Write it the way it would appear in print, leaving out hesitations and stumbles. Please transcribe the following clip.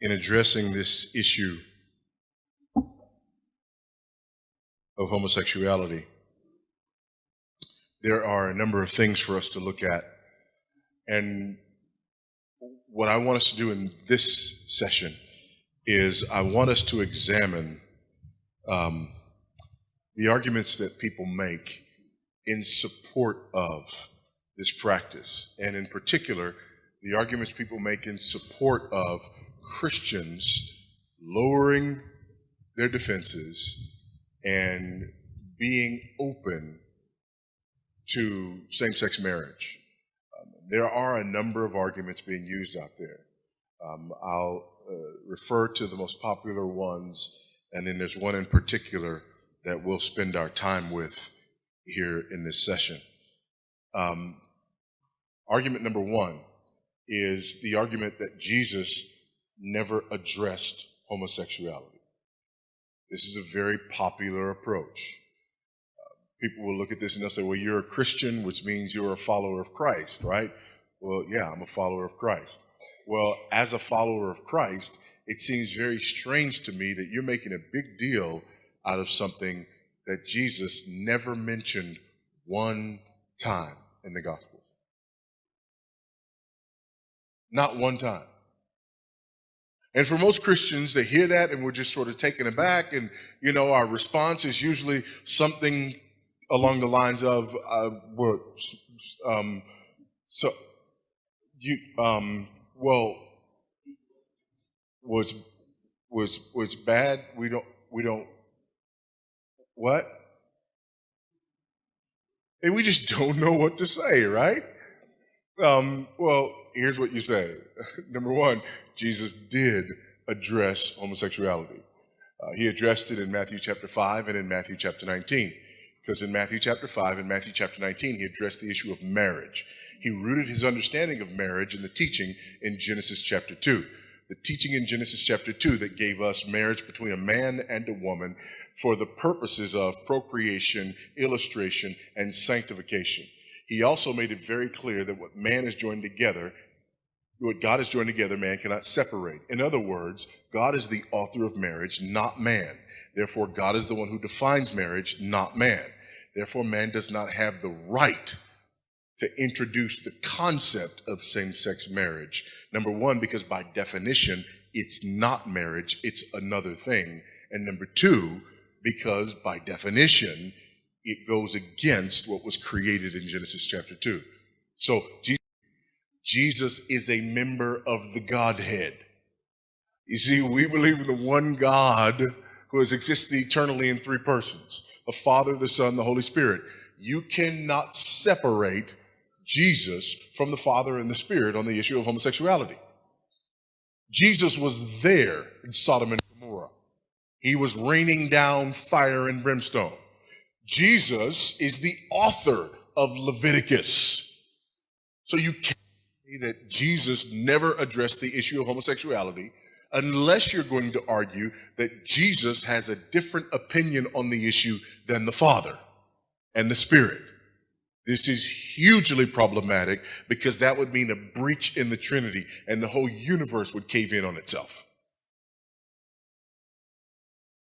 in addressing this issue of homosexuality, there are a number of things for us to look at. And what I want us to do in this session is I want us to examine the arguments that people make in support of this practice, and in particular, the arguments people make in support of Christians lowering their defenses and being open to same-sex marriage. There are a number of arguments being used out there. I'll refer to the most popular ones, and then there's one in particular that we'll spend our time with here in this session. Argument number one is the argument that Jesus never addressed homosexuality. This is a very popular approach. People will look at this and they'll say, well, you're a Christian, which means you're a follower of Christ, right? Well, yeah, I'm a follower of Christ. Well, as a follower of Christ, it seems very strange to me that you're making a big deal out of something that Jesus never mentioned one time in the Gospels. Not one time. And for most Christians, they hear that and we're just sort of taken aback, and, you know, our response is usually something along the lines of, was bad? We don't, what? And we just don't know what to say, right? Well, here's what you say. Number one, Jesus did address homosexuality. He addressed it in Matthew chapter 5 and in Matthew chapter 19. Because in Matthew chapter 5 and Matthew chapter 19, he addressed the issue of marriage. He rooted his understanding of marriage in the teaching in Genesis chapter 2. The teaching in Genesis chapter 2 that gave us marriage between a man and a woman for the purposes of procreation, illustration, and sanctification. He also made it very clear that what man is joined together, what God has joined together, man cannot separate. In other words, God is the author of marriage, not man. Therefore, God is the one who defines marriage, not man. Therefore, man does not have the right to introduce the concept of same-sex marriage. Number one, because by definition, it's not marriage, it's another thing. And number two, because by definition, it goes against what was created in Genesis chapter 2. So Jesus is a member of the Godhead. You see, we believe in the one God who has existed eternally in three persons, the Father, the Son, the Holy Spirit. You cannot separate Jesus from the Father and the Spirit on the issue of homosexuality. Jesus was there in Sodom and Gomorrah. He was raining down fire and brimstone. Jesus is the author of Leviticus. So you can't say that Jesus never addressed the issue of homosexuality unless you're going to argue that Jesus has a different opinion on the issue than the Father and the Spirit. This is hugely problematic because that would mean a breach in the Trinity and the whole universe would cave in on itself.